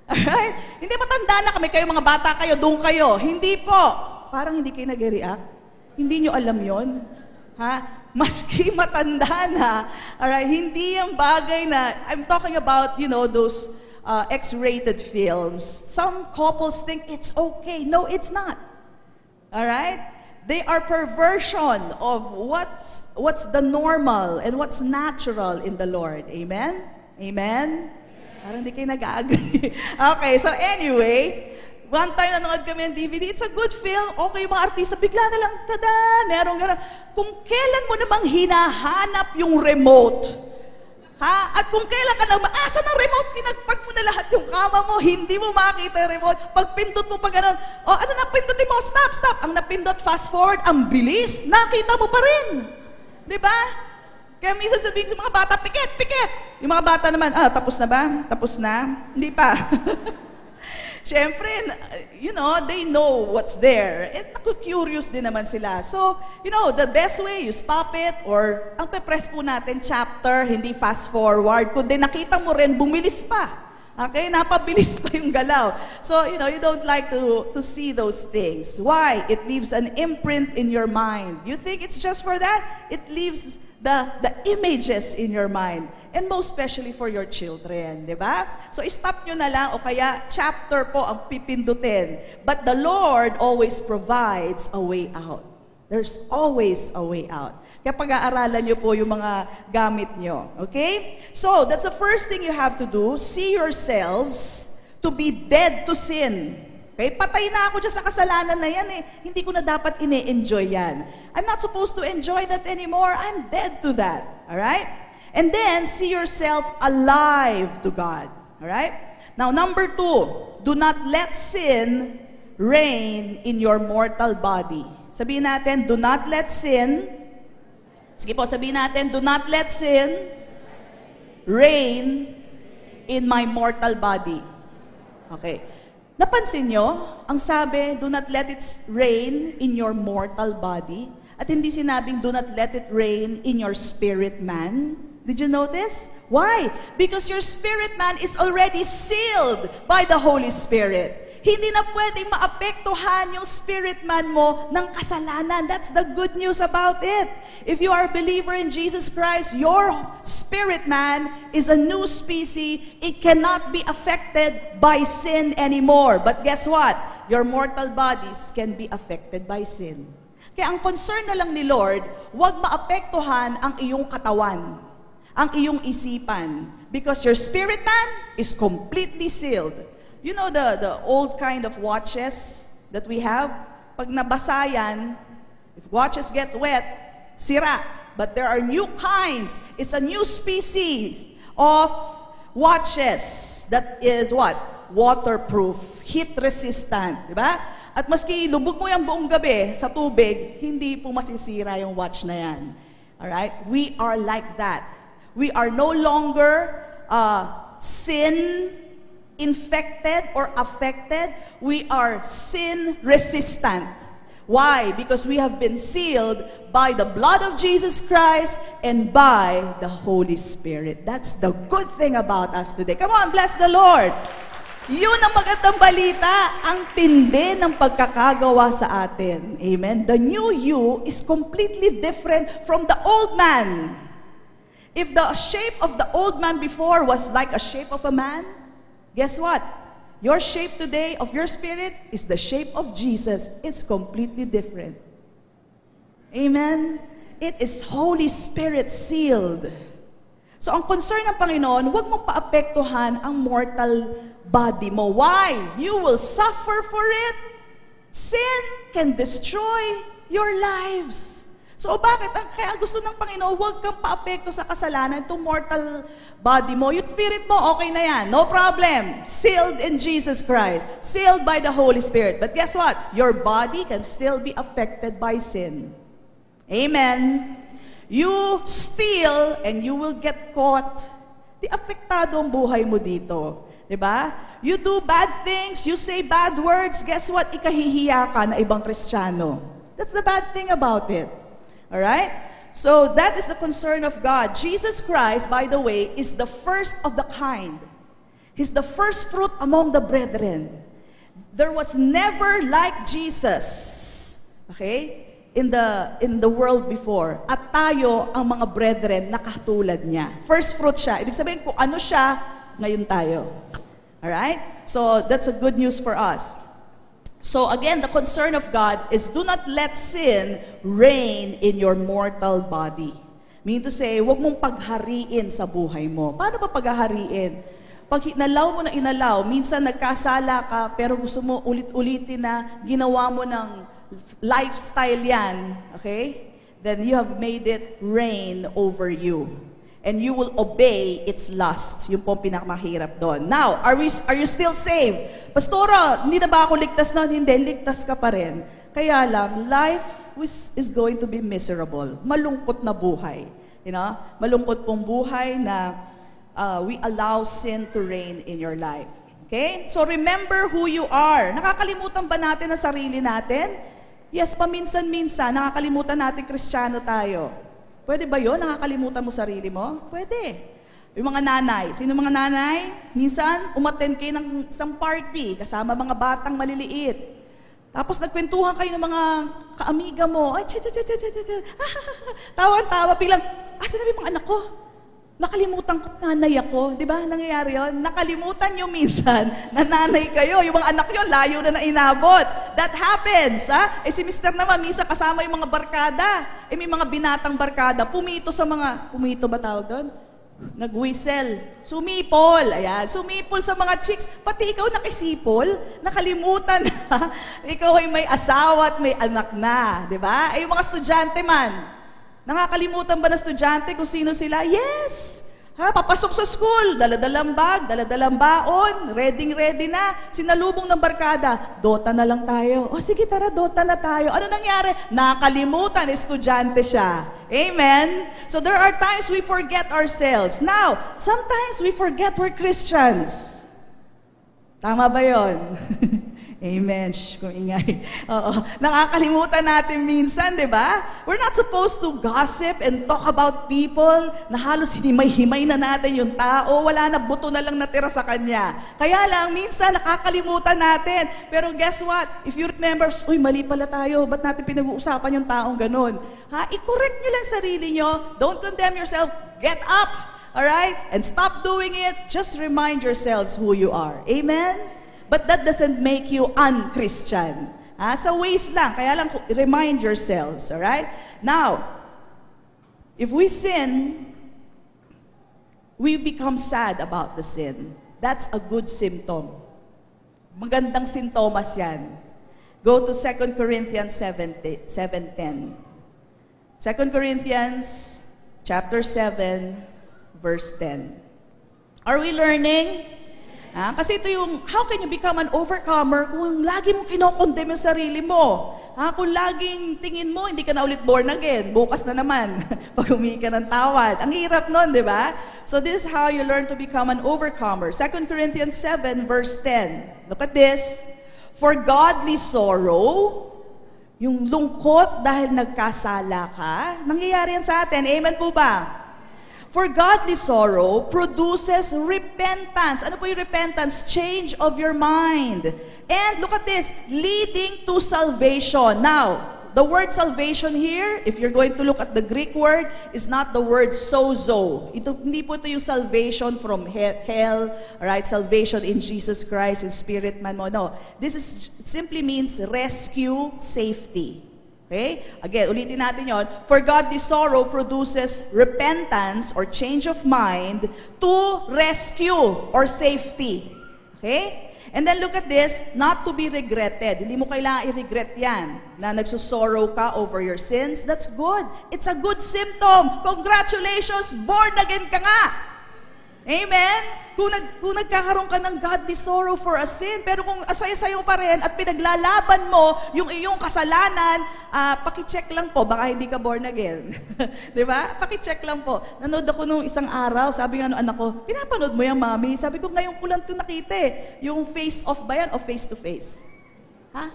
Alright? Hindi, matanda na kami, kayo mga bata kayo, doon kayo. Hindi po. Parang hindi kayo nag-react. Hindi nyo alam yon. Ha? Maski matanda na, alright, hindi yung bagay na, I'm talking about, those X-rated films. Some couples think it's okay. No, it's not. Alright? They are perversion of what's the normal and what's natural in the Lord. Amen? Amen? Parang hindi kayo nag-agree. Okay, so anyway, one time nanonood kami ng DVD, it's a good film, okay yung mga artista, bigla na lang, tada, merong gano'n. Kung kailan mo namang hinahanap yung remote, ha? At kung kailan ka naman, asan ang remote? Pinagpag mo na lahat yung kama mo, hindi mo makita yung remote. Pag pindot mo pa gano'n, ano na pindutin mo? Stop. Ang napindot, fast forward, ang bilis, nakita mo pa rin. Diba? Kaya minsan sabihin sa mga bata, pikit! Yung mga bata naman, tapos na ba? Tapos na? Hindi pa. Siyempre, they know what's there. At naku-curious din naman sila. So, the best way, you stop it, or ang pe-press po natin, chapter, hindi fast forward. Kundi nakita mo rin, bumilis pa. Okay? Napabilis pa yung galaw. So, you don't like to see those things. Why? It leaves an imprint in your mind. You think it's just for that? It leaves the images in your mind. And most especially for your children, di ba? So, stop nyo na lang o kaya chapter po ang pipindutin. But the Lord always provides a way out. There's always a way out. Kaya pag-aaralan nyo po yung mga gamit nyo. Okay? So, that's the first thing you have to do. See yourselves to be dead to sin. Okay? Patay na ako dyan sa kasalanan na yan eh. Hindi ko na dapat ine-enjoy yan. I'm not supposed to enjoy that anymore. I'm dead to that. Alright? And then, see yourself alive to God. Alright? Now, number 2, do not let sin reign in your mortal body. Sabihin natin, do not let sin, sige po, sabihin natin, do not let sin reign in my mortal body. Okay. Napansin nyo, ang sabi, do not let it reign in your mortal body. At hindi sinabing, do not let it reign in your spirit man. Did you notice? Why? Because your spirit man is already sealed by the Holy Spirit. Hindi na pwedeng maapektuhan yung spirit man mo ng kasalanan. That's the good news about it. If you are a believer in Jesus Christ, your spirit man is a new species. It cannot be affected by sin anymore. But guess what? Your mortal bodies can be affected by sin. Kaya ang concern na lang ni Lord, huwag maapektuhan ang iyong katawan. ang iyong isipan. Because your spirit man is completely sealed. You know the old kind of watches that we have? Pag nabasa yan, if watches get wet, sira. But there are new kinds. It's a new species of watches that is what? Waterproof, heat-resistant. Diba? At maski lubog mo yung buong gabi sa tubig, hindi po masisira yung watch na yan. Alright? We are like that. We are no longer sin-infected or affected. We are sin-resistant. Why? Because we have been sealed by the blood of Jesus Christ and by the Holy Spirit. That's the good thing about us today. Come on, bless the Lord. Yun ang magandang balita, ang tindi ng pagkakagawa sa atin. Amen? The new you is completely different from the old man. If the shape of the old man before was like a shape of a man, guess what? Your shape today of your spirit is the shape of Jesus. It's completely different. Amen? It is Holy Spirit sealed. So ang concern ng Panginoon, huwag mong paapektuhan ang mortal body mo. Why? You will suffer for it. Sin can destroy your lives. So bakit? Kaya gusto ng Panginoon, huwag kang paapekto sa kasalanan, itong mortal body mo. Yung spirit mo, okay na yan. No problem. Sealed in Jesus Christ. Sealed by the Holy Spirit. But guess what? Your body can still be affected by sin. Amen. You steal and you will get caught. Di apektado ang buhay mo dito. Diba? You do bad things, you say bad words, guess what? Ikahihiya ka na ibang Kristiyano. That's the bad thing about it. Alright? So that is the concern of God. Jesus Christ, by the way, is the first of the kind. He's the first fruit among the brethren. There was never like Jesus. Okay? In the world before. At tayo, ang mga brethren, nakatulad niya. First fruit siya. Ibig sabihin, kung ano siya, ngayon tayo. Alright? So, that's a good news for us. So, again, the concern of God is do not let sin reign in your mortal body. Meaning to say, huwag mong paghariin sa buhay mo. Paano ba paghahariin? Pag inalaw mo na inalaw, minsan nagkasala ka, pero gusto mo ulit-ulitin na ginawa mo ng lifestyle yan, okay? Then you have made it reign over you. And you will obey its lust. Yung po ang pinakamahirap doon. Now, are you still saved? Pastora, hindi na ba ako ligtas na? Hindi, ligtas ka pa rin. Kaya lang, life is going to be miserable. Malungkot na buhay. You know? Malungkot pong buhay na we allow sin to reign in your life. Okay? So remember who you are. Nakakalimutan ba natin ang sarili natin? Yes, paminsan-minsan, nakakalimutan natin Kristiyano tayo. Pwede ba yun? Nakakalimutan mo sarili mo? Pwede. Yung mga nanay. Sino mga nanay? Minsan, umattend kayo ng isang party kasama mga batang maliliit. Tapos nagkwentuhan kayo ng mga kaamiga mo. Ay, tawa-tawa. Biglang, asan na yung mga anak ko? Nakalimutan ko, nanay ako. Di ba? Nangyayari yun. Nakalimutan nyo minsan na nanay kayo. Yung mga anak nyo, layo na inabot. That happens. Ha? Si Mr. naman, minsan kasama yung mga barkada. May mga binatang barkada. Pumito ba tawag doon? Nag-whistle. Sumipol. Ayan. Sumipol sa mga chicks. Pati ikaw nakisipol. Nakalimutan na. Ikaw ay may asawa at may anak na. Di ba? Yung mga estudyante man. Nakakalimutan ba na estudyante kung sino sila? Yes! Ha, papasok sa school, daladalang bag, daladalang baon, ready na. Sinalubong ng barkada, Dota na lang tayo. O sige, tara, Dota na tayo. Ano nangyari? Nakalimutan, estudyante siya. Amen? So there are times we forget ourselves. Now, sometimes we forget we're Christians. Tama ba yun? Amen. Shh, kung ingay. Oo. Nakakalimutan natin minsan, di ba? We're not supposed to gossip and talk about people na halos hinimay-himay na natin yung tao. Wala na, buto na lang natira sa kanya. Kaya lang, minsan nakakalimutan natin. Pero guess what? If you remember, uy, mali pala tayo. Ba't natin pinag-uusapan yung taong ganun? Ha? I-correct nyo lang sarili nyo. Don't condemn yourself. Get up. Alright? And stop doing it. Just remind yourselves who you are. Amen? But that doesn't make you un-Christian. Sa ways lang. Kaya lang, remind yourselves. Alright? Now, if we sin, we become sad about the sin. That's a good symptom. Magandang sintomas yan. Go to 2 Corinthians 7:10. 2 Corinthians chapter 7, verse 10. Are we learning? Kasi ito yung, how can you become an overcomer kung lagi mo kinokondem yung sarili mo? Kung laging tingin mo, hindi ka na ulit born again, bukas na naman, pag humingi ka ng tawad. Ang hirap nun, di ba? So this is how you learn to become an overcomer. 2 Corinthians 7, verse 10. Look at this. For godly sorrow, yung lungkot dahil nagkasala ka, nangyayari yan sa atin. Amen po ba? For godly sorrow produces repentance. Ano po yung repentance? Change of your mind. And look at this, leading to salvation. Now, the word salvation here, if you're going to look at the Greek word, is not the word sozo. Hindi po ito yung salvation from hell, right? Salvation in Jesus Christ, in spirit man mo. No, this simply means rescue, safety. Okay? Again, ulitin natin yon. For godly sorrow produces repentance or change of mind to rescue or safety. Okay? And then look at this, not to be regretted. Hindi mo kailangan i-regret yan, na nagsusorrow ka over your sins. That's good. It's a good symptom. Congratulations, born again ka nga. Amen? Kung nagkakaroon ka ng godly sorrow for a sin, pero kung asaya-sayo pa rin at pinaglalaban mo yung iyong kasalanan, pakicheck lang po, baka hindi ka born again. Di ba? Pakicheck lang po. Nanood ako nung isang araw, sabi nga nung anak ko, pinapanood mo yan, mami? Sabi ko, ngayon ko lang ito nakita eh. Yung face-off ba yan o face-to-face? Ha?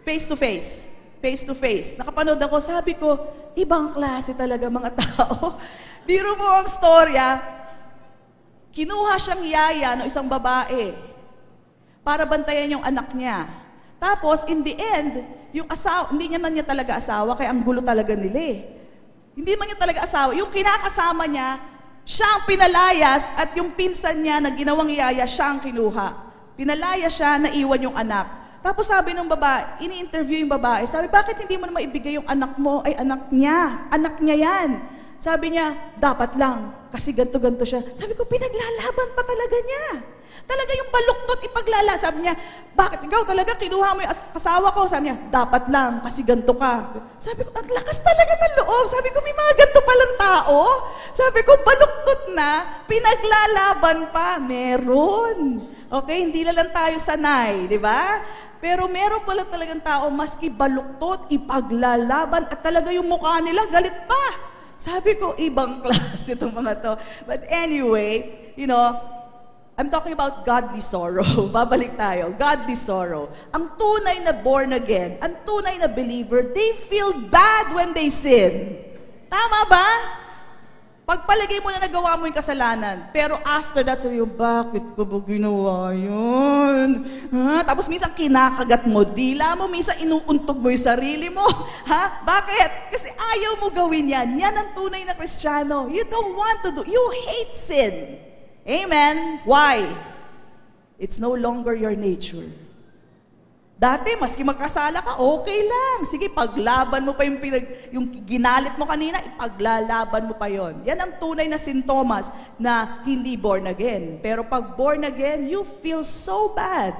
Face-to-face. Face-to-face. Nakapanood ako, sabi ko, ibang klase talaga mga tao. Biro mo ang storya, kinuha siyang yaya ng isang babae para bantayan yung anak niya. Tapos, in the end, yung asawa, hindi naman niya talaga asawa, kaya ang gulo talaga nila eh. Hindi man niya talaga asawa. Yung kinakasama niya, siya ang pinalayas at yung pinsan niya na ginawang yaya, siya ang kinuha. Pinalaya siya, naiwan yung anak. Tapos sabi ng babae, ini-interview yung babae, sabi, bakit hindi mo naman ibigay yung anak mo? Ay, anak niya yan. Sabi niya, dapat lang, kasi ganto-ganto siya. Sabi ko, pinaglalaban pa talaga niya. Talaga yung baluktot ipaglala. Sabi niya, bakit ikaw talaga kinuha mo yung asawa ko? Sabi niya, dapat lang, kasi ganto ka. Sabi ko, ang lakas talaga ng loob. Sabi ko, may mga ganto palang tao. Sabi ko, baluktot na, pinaglalaban pa. Meron. Okay, hindi na lang tayo sanay, di ba? Pero meron pala talagang tao, maski baluktot, ipaglalaban, at talaga yung mukha nila, galit pa. Sabi ko, ibang klase itong mga to. But anyway, you know, I'm talking about godly sorrow. Babalik tayo. Godly sorrow. Ang tunay na born again, ang tunay na believer, they feel bad when they sin. Tama ba? Pagpalagay mo na nagawa mo yung kasalanan, pero after that, sabi mo, bakit ko ba ginawa yun? Tapos minsan kinakagat mo dila mo, minsan inuuntog mo yung sarili mo. Bakit? Kasi ayaw mo gawin yan. Yan ang tunay na Kristiyano. You don't want to do. You hate sin. Amen? Why? It's no longer your nature. Dati, maski magkasala ka, okay lang. Sige, paglaban mo pa yung ginalit mo kanina, ipaglalaban mo pa yon. Yan ang tunay na sintomas na hindi born again. Pero pag born again, you feel so bad.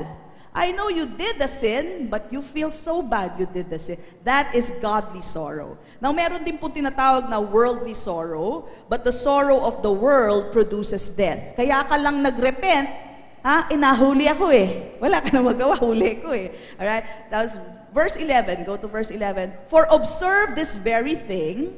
I know you did the sin, but you feel so bad you did the sin. That is godly sorrow. Now, meron din po tinatawag na worldly sorrow, but the sorrow of the world produces death. Kaya ka lang nagrepent, nahuli ako eh. Wala ka na magawa, huli ko eh. Alright? That was verse 11. Go to verse 11. For observe this very thing,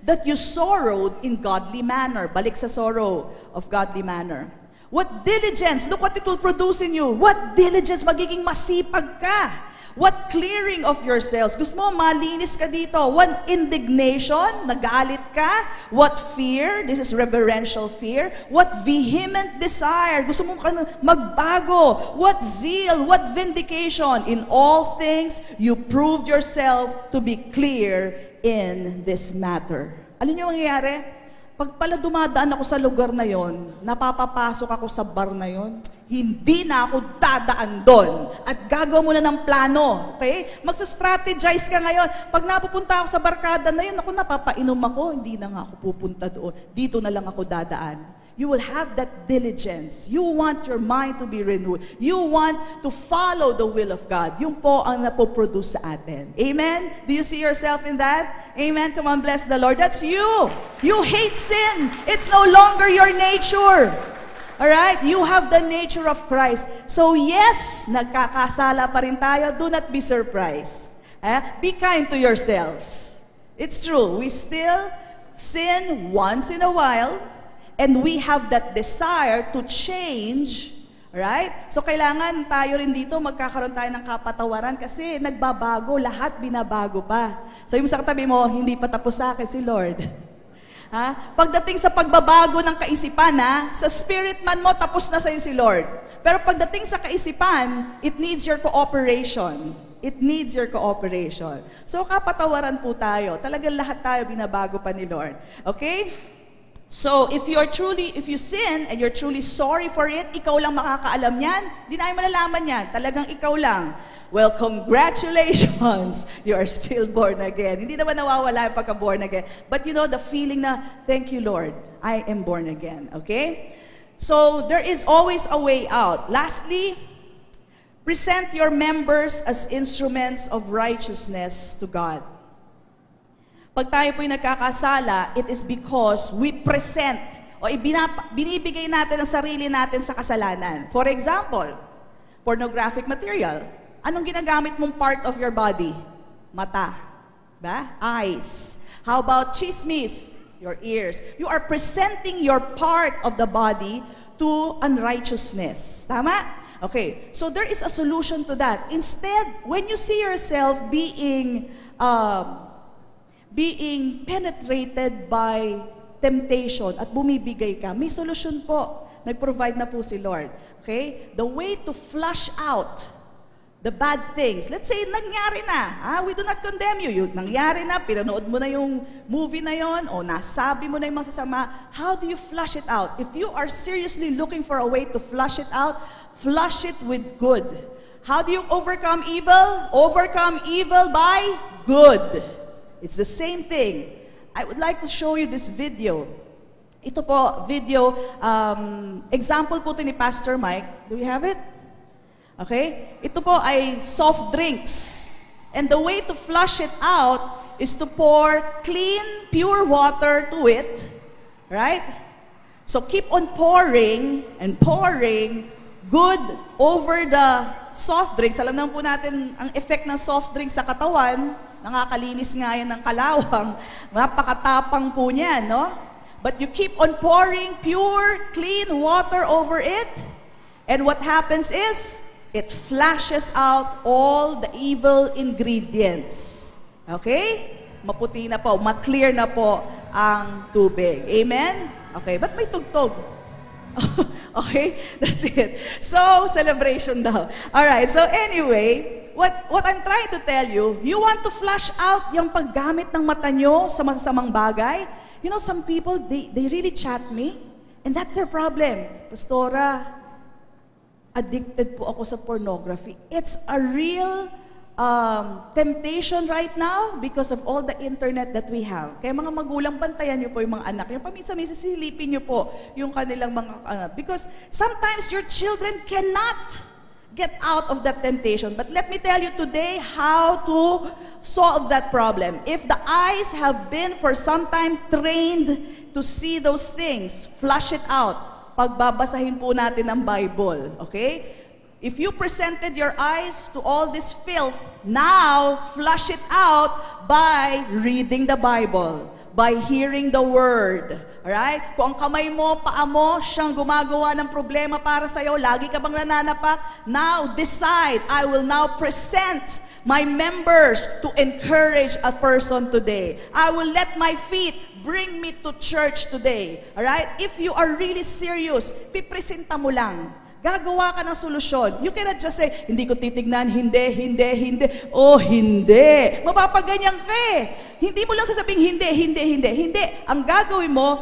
that you sorrowed in godly manner. Balik sa sorrow of godly manner. What diligence, look what it will produce in you. What diligence, magiging masipag ka. What clearing of yourselves. Gusto mo, malinis ka dito. What indignation, nagalit ka. What fear, this is reverential fear. What vehement desire, gusto mo magbago. What zeal, what vindication. In all things, you proved yourself to be clear in this matter. Ano yung mangyayari? Pag pala dumadaan ako sa lugar na yon, napapapasok ako sa bar na yon, hindi na ako dadaan doon. At gagawa mo na ng plano. Okay? Magsa-strategize ka ngayon. Pag napupunta ako sa barkada na yun, napapainom ako, hindi na nga ako pupunta doon. Dito na lang ako dadaan. You will have that diligence. You want your mind to be renewed. You want to follow the will of God. Yung po ang napoproduce sa atin. Amen? Do you see yourself in that? Amen? Come on, bless the Lord. That's you. You hate sin. It's no longer your nature. Alright? You have the nature of Christ. So yes, nagkakasala pa rin tayo. Do not be surprised. Be kind to yourselves. It's true. We still sin once in a while. And we have that desire to change, right? So kailangan tayo rin dito, magkakaroon tayo ng kapatawaran kasi nagbabago, lahat binabago pa. So yung sa katabi mo, hindi pa tapos sa akin si Lord. Pagdating sa pagbabago ng kaisipan, sa spirit man mo, tapos na sa'yo si Lord. Pero pagdating sa kaisipan, it needs your cooperation. It needs your cooperation. So kapatawaran po tayo. Talagang lahat tayo binabago pa ni Lord. Okay? So, if you sin and you're truly sorry for it, ikaw lang makakaalam yan. Hindi namin malalaman yan. Talagang ikaw lang. Well, congratulations! You are still born again. Hindi naman nawawala yung pagka-born again. But you know, the feeling na, thank you, Lord, I am born again. Okay? So, there is always a way out. Lastly, present your members as instruments of righteousness to God. Pag tayo po'y nagkakasala, it is because we present o binibigay natin ang sarili natin sa kasalanan. For example, pornographic material. Anong ginagamit mong part of your body? Mata. Ba? Eyes. How about chismis? Your ears. You are presenting your part of the body to unrighteousness. Tama? Okay. So there is a solution to that. Instead, when you see yourself being penetrated by temptation at bumibigay ka, may solusyon po. Nag-provide na po si Lord. Okay? The way to flush out the bad things. Let's say, nangyari na. We do not condemn you. Nangyari na, pinanood mo na yung movie na yon, o nasabi mo na yung masasama. How do you flush it out? If you are seriously looking for a way to flush it out, flush it with good. How do you overcome evil? Overcome evil by good. It's the same thing. I would like to show you this video. Ito po, video, example po ito ni Pastor Mike. Do we have it? Okay? Ito po ay soft drinks. And the way to flush it out is to pour clean, pure water to it. Right? So keep on pouring and pouring good over the soft drinks. Alam naman po natin ang effect ng soft drinks sa katawan. Nakakalinis nga yan ng kalawang. Napakatapang po niyan, no? But you keep on pouring pure, clean water over it. And what happens is, it flashes out all the evil ingredients. Okay? Maputi na po, ma-clear na po ang tubig. Amen? Okay, ba't may tugtog? Okay? That's it. So, celebration daw. Alright, so anyway, what I'm trying to tell you, you want to flush out yung paggamit ng mata nyo sa masasamang bagay? You know, some people, they really chat me, and that's their problem. Pastora, addicted po ako sa pornography. It's a real temptation right now because of all the internet that we have. Kaya mga magulang, bantayan nyo po yung mga anak nyo. Paminsan-minsan silipin nyo po yung kanilang mga anak. Because sometimes your children cannot get out of that temptation. But let me tell you today how to solve that problem. If the eyes have been for some time trained to see those things, flush it out. Pagbabasahin po natin ang Bible. Okay? If you presented your eyes to all this filth, now flush it out by reading the Bible, by hearing the Word. Alright? Kung ang kamay mo, paa mo, siyang gumagawa ng problema para sa'yo, lagi ka bang nananapak? Now decide, I will now present my members to encourage a person today. I will let my feet bring me to church today. Alright? If you are really serious, pipresenta mo lang. Gagawa ka ng solusyon. You cannot just say, hindi ko titignan, hindi. Oh, hindi. Mapapaganyan ka eh. Hindi mo lang sasabihin, hindi. Ang gagawin mo,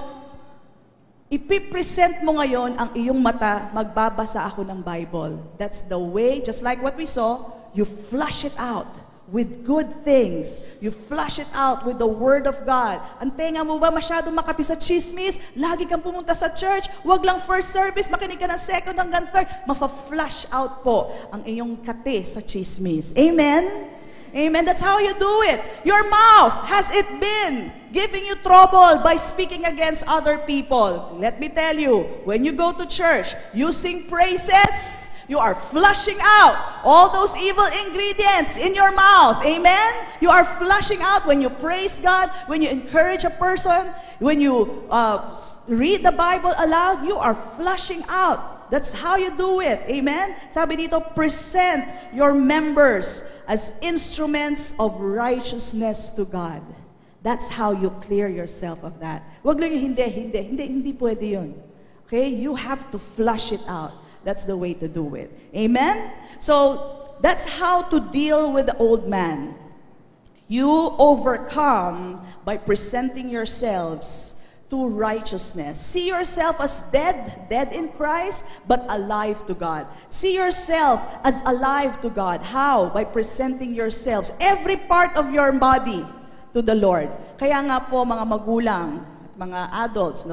ipipresent mo ngayon ang iyong mata, magbabasa ako ng Bible. That's the way, just like what we saw, you flush it out with good things. You flush it out with the Word of God. Ang tenga mo ba masyado makati sa chismis? Lagi kang pumunta sa church, wag lang first service, makinig ka ng second hanggang third. Mafa-flush out po ang iyong kati sa chismis. Amen? Amen. That's how you do it. Your mouth, has it been giving you trouble by speaking against other people? Let me tell you, when you go to church, you sing praises, you are flushing out all those evil ingredients in your mouth. Amen? You are flushing out when you praise God, when you encourage a person, when you read the Bible aloud, you are flushing out. That's how you do it. Amen? Sabi dito, present your members as instruments of righteousness to God. That's how you clear yourself of that. Wag lang yung hindi pwede yun. Okay? You have to flush it out. That's the way to do it. Amen? So, that's how to deal with the old man. You overcome by presenting yourselves to righteousness. See yourself as dead in Christ, but alive to God. See yourself as alive to God. How? By presenting yourselves, every part of your body, to the Lord. Kaya nga po, mga magulang at mga adults,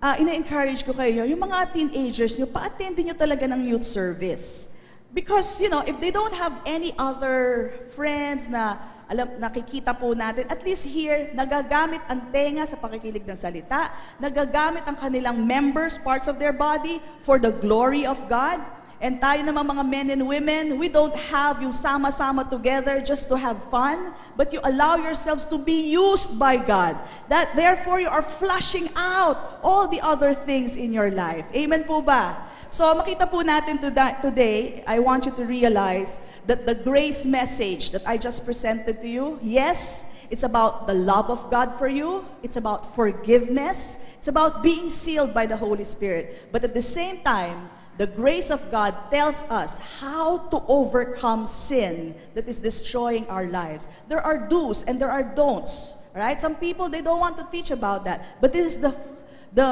ina-encourage ko kayo, yung mga teenagers nyo, pa-attendin nyo talaga ng youth service. Because, if they don't have any other friends na nakikita po natin, at least here, nagagamit ang tenga sa pakikinig ng salita, nagagamit ang kanilang members, parts of their body, for the glory of God. And tayo naman mga men and women, we don't have yung sama-sama together just to have fun, but you allow yourselves to be used by God. That therefore you are flushing out all the other things in your life. Amen po ba? So makita po natin today, I want you to realize that the grace message that I just presented to you, yes, it's about the love of God for you. It's about forgiveness. It's about being sealed by the Holy Spirit. But at the same time, the grace of God tells us how to overcome sin that is destroying our lives. There are do's and there are don'ts. Right? Some people, they don't want to teach about that. But this is the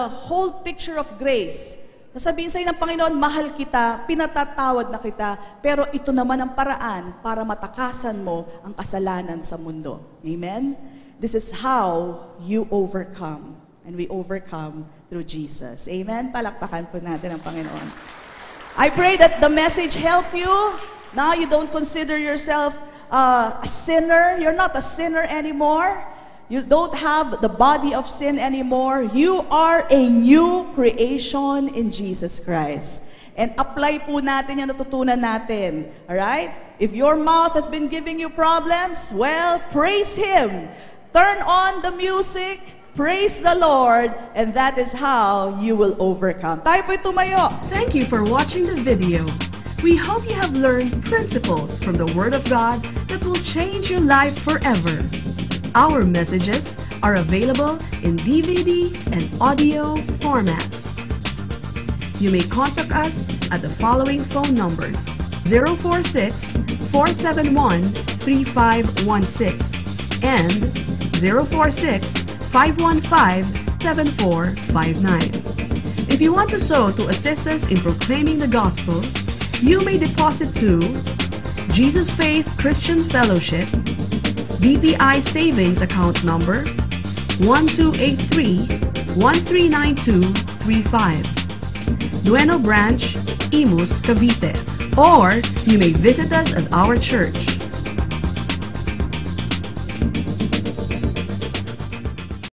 whole picture of grace. Nasabihin sa'yo ng Panginoon, mahal kita, pinatatawad na kita, pero ito naman ang paraan para matakasan mo ang kasalanan sa mundo. Amen? This is how you overcome. And we overcome through Jesus. Amen? Palakpakan po natin ang Panginoon. I pray that the message helped you. Now you don't consider yourself a sinner. You're not a sinner anymore. You don't have the body of sin anymore. You are a new creation in Jesus Christ. And apply po natin yung natutunan natin. Alright? If your mouth has been giving you problems, well, praise Him. Turn on the music. Praise the Lord, and that is how you will overcome. Tayo po'y tumayo. Thank you for watching the video. We hope you have learned principles from the Word of God that will change your life forever. Our messages are available in DVD and audio formats. You may contact us at the following phone numbers: 046-471-3516 and 046-515-7459. If you want to sow to assist us in proclaiming the gospel, you may deposit to Jesus Faith Christian Fellowship, BPI Savings Account Number 1283-139235, Nueno Branch, Imus, Cavite. Or you may visit us at our church,